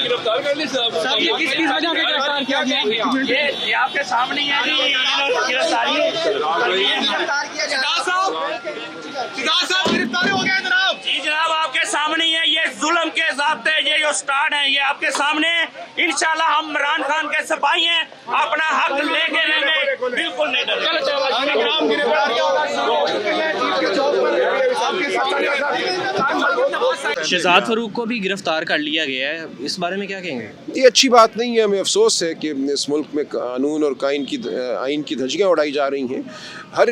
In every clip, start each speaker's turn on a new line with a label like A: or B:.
A: گرفتار کر لی صاحب، یہ کس وجہ سے گرفتار کیا گیا؟ یہ آپ کے سامنے ہے جی گرفتاری
B: گرفتاری ہو گیا جناب.
A: جی جناب آپ کے سامنے ہے. یہ ظلم کے ضابطے یہ جو سٹارٹ ہیں یہ آپ کے سامنے. انشاءاللہ ہم عمران خان کے سپاہی ہیں, اپنا حق لے کے رہیں گے, بالکل نہیں ڈریں.
C: شہزاد فاروق کو بھی گرفتار کر لیا گیا ہے, اس بارے میں کیا کہیں گے؟
D: یہ اچھی بات نہیں ہے. ہمیں افسوس ہے کہ اس ملک میں قانون اور آئین کی دھجیاں اڑائی جا رہی ہیں. ہر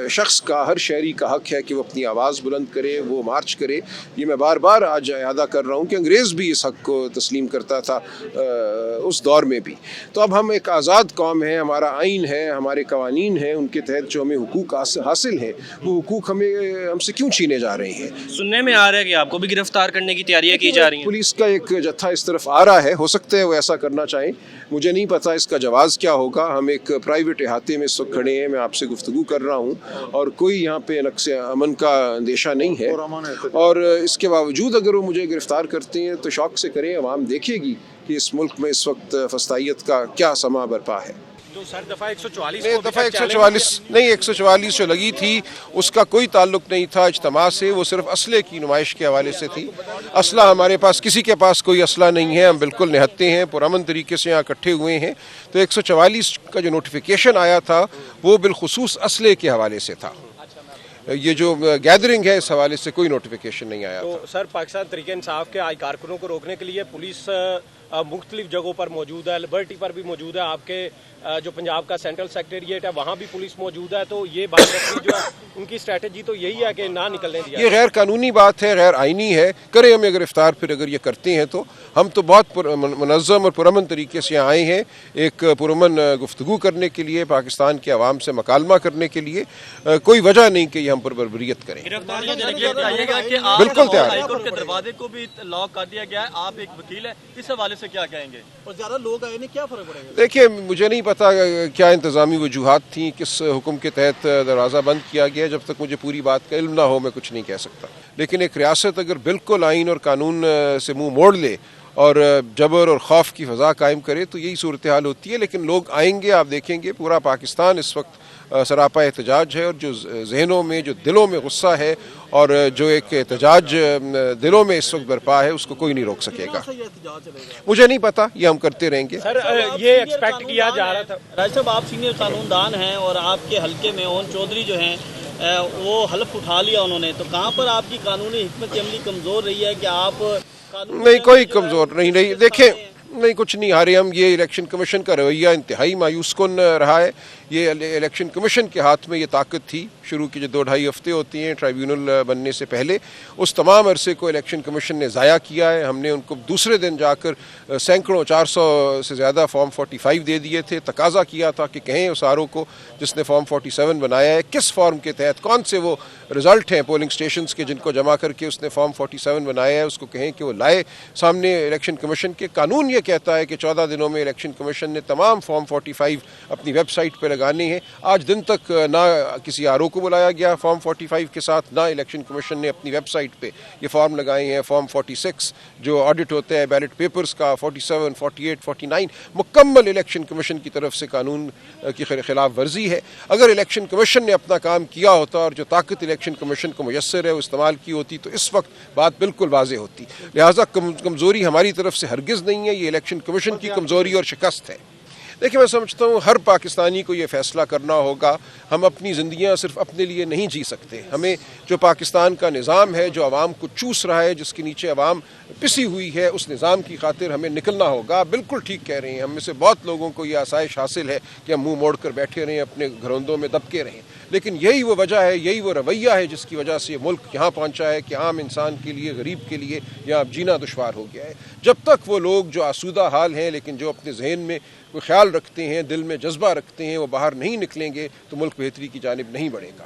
D: شخص کا, ہر شہری کا حق ہے کہ وہ اپنی آواز بلند کرے, وہ مارچ کرے. یہ میں بار بار آج اعادہ کر رہا ہوں کہ انگریز بھی اس حق کو تسلیم کرتا تھا اس دور میں بھی. تو اب ہم ایک آزاد قوم ہیں, ہمارا آئین ہے, ہمارے قوانین ہیں, ان کے تحت جو ہمیں حقوق حاصل ہیں وہ حقوق ہم سے کیوں چھینے جا رہے ہیں؟
C: سننے میں آ رہا ہے کہ آپ کو بھی گرفتار کرنے کی تیاریاں کی جا رہی ہیں.
D: پولیس کا ایک جتھا اس طرف آ رہا ہے, ہو سکتا ہے وہ ایسا کرنا چاہیں, مجھے نہیں پتا اس کا جواز کیا ہوگا. ہم ایک پرائیویٹ احاطے میں اس وقت کھڑے ہیں, میں آپ سے گفتگو کر رہا ہوں اور کوئی یہاں پہ نقص امن کا اندیشہ نہیں ہے. اور اس کے باوجود اگر وہ مجھے گرفتار کرتے ہیں تو شوق سے کریں, عوام دیکھے گی کہ اس ملک میں اس وقت فسطائیت کا کیا سما برپا ہے.
E: تو سر دفعہ 144
D: دفعہ 144 جو لگی تھی اس کا کوئی تعلق نہیں تھا اجتماع سے, وہ صرف اسلحے کی نمائش کے حوالے سے تھی. اسلحہ ہمارے پاس, کسی کے پاس کوئی اسلحہ نہیں ہے, ہم بالکل نہتے ہیں, پرامن طریقے سے یہاں اکٹھے ہوئے ہیں. تو 144 کا جو نوٹیفیکیشن آیا تھا وہ بالخصوص اسلحے کے حوالے سے تھا. یہ جو گیدرنگ ہے اس حوالے سے کوئی نوٹیفیکیشن نہیں آیا.
E: تو سر پاکستان تحریک انصاف کے کارکنوں کو روکنے کے لیے پولیس مختلف جگہوں پر موجود ہے, لبرٹی پر بھی موجود ہے, آپ کے جو پنجاب کا سینٹرل سیکریٹریٹ ہے وہاں بھی پولیس موجود ہے. تو یہ بات رکھنی جو ان کی اسٹریٹجی تو یہی ہے کہ نہ نکلنے دیا.
D: یہ غیر قانونی بات ہے, غیر آئینی ہے. کریں ہمیں گرفتار پھر اگر یہ کرتے ہیں تو. ہم تو بہت منظم اور پرامن طریقے سے آئے ہیں ایک پرامن گفتگو کرنے کے لیے, پاکستان کے عوام سے مکالمہ کرنے کے لیے. کوئی وجہ نہیں کہ یہ ہم پر بربریت کریں. بالکل تیار.
F: ہائی کورٹ کے دروازے کو بھی لاک کر دیا گیا ہے, آپ ایک وکیل ہیں, اس حوالے سے کیا کہیں گے؟ اور زیادہ لوگ آئے نہیں, کیا فرق پڑے گا؟
D: دیکھیے مجھے نہیں پتا کیا انتظامی وجوہات تھیں, کس حکم کے تحت دروازہ بند کیا گیا. جب تک مجھے پوری بات کا علم نہ ہو میں کچھ نہیں کہہ سکتا. لیکن ایک ریاست اگر بالکل آئین اور قانون سے منہ موڑ لے اور جبر اور خوف کی فضا قائم کرے تو یہی صورتحال ہوتی ہے. لیکن لوگ آئیں گے, آپ دیکھیں گے پورا پاکستان اس وقت سراپا احتجاج ہے, اور جو ذہنوں میں, جو دلوں میں غصہ ہے اور جو ایک احتجاج دلوں میں اس وقت برپا ہے اس کو کوئی نہیں روک سکے گا. مجھے نہیں پتا, یہ ہم کرتے رہیں گے.
E: سر یہ ایکسپیکٹ کیا جا رہا تھا.
F: راج صاحب آپ سینئر قانون دان ہیں اور آپ کے حلقے میں اون چودھری جو ہیں وہ حلف اٹھا لیا انہوں نے, تو کہاں پر آپ کی قانونی حکمت عملی کمزور رہی ہے کہ آپ
D: نہیں, کوئی کمزور نہیں رہی. دیکھیں نہیں, کچھ نہیں ہارے ہم. یہ الیکشن کمیشن کا رویہ انتہائی مایوس کن رہا ہے. یہ الیکشن کمیشن کے ہاتھ میں یہ طاقت تھی. شروع کی جو 2-2.5 ہفتے ہوتی ہیں ٹرائیبیونل بننے سے پہلے, اس تمام عرصے کو الیکشن کمیشن نے ضائع کیا ہے. ہم نے ان کو دوسرے دن جا کر سینکڑوں 400 سے زیادہ فارم 45 دے دیے تھے. تقاضا کیا تھا کہ کہیں اس آر او کو جس نے فارم 47 بنایا ہے کس فارم کے تحت, کون سے وہ رزلٹ ہیں پولنگ اسٹیشنز کے جن کو جمع کر کے اس نے فارم 47 بنایا ہے, اس کو کہیں کہ وہ لائے سامنے الیکشن کمیشن کے. قانون یہ کہتا ہے کہ 14 دنوں میں الیکشن کمیشن نے تمام فارم 45 اپنی ویب سائٹ پہ لگانے ہیں. آج دن تک نہ کسی آر او کو بلایا گیا فارم 45 کے ساتھ, نہ الیکشن کمیشن نے اپنی ویب سائٹ پہ یہ فارم لگائے ہیں. فارم 46 جو آڈٹ ہوتا ہے بیلٹ پیپرز کا, 47, 48, 49 مکمل الیکشن کمیشن کی طرف سے قانون کی خلاف ورزی ہے. اگر الیکشن کمیشن نے اپنا کام کیا ہوتا اور جو طاقت الیکشن کمیشن کو میسر ہے وہ استعمال کی ہوتی تو اس وقت بات بالکل واضح ہوتی. لہٰذا کمزوری ہماری طرف سے ہرگز نہیں ہے, یہ الیکشن کمیشن کی کمزوری اور شکست ہے. دیکھیں میں سمجھتا ہوں ہر پاکستانی کو یہ فیصلہ کرنا ہوگا. ہم اپنی زندگیاں صرف اپنے لیے نہیں جی سکتے. ہمیں جو پاکستان کا نظام ہے, جو عوام کو چوس رہا ہے, جس کے نیچے عوام پسی ہوئی ہے, اس نظام کی خاطر ہمیں نکلنا ہوگا. بالکل ٹھیک کہہ رہے ہیں, ہم میں سے بہت لوگوں کو یہ آسائش حاصل ہے کہ ہم منہ موڑ کر بیٹھے رہیں, اپنے گھروندوں میں دبکے رہیں. لیکن یہی وہ وجہ ہے, یہی وہ رویہ ہے جس کی وجہ سے یہ ملک یہاں پہنچا ہے کہ عام انسان کے لیے, غریب کے لیے یہاں اب جینا دشوار ہو گیا ہے. جب تک وہ لوگ جو آسودہ حال ہیں لیکن جو اپنے ذہن میں کوئی خیال رکھتے ہیں, دل میں جذبہ رکھتے ہیں, وہ باہر نہیں نکلیں گے تو ملک بہتری کی جانب نہیں بڑھے گا.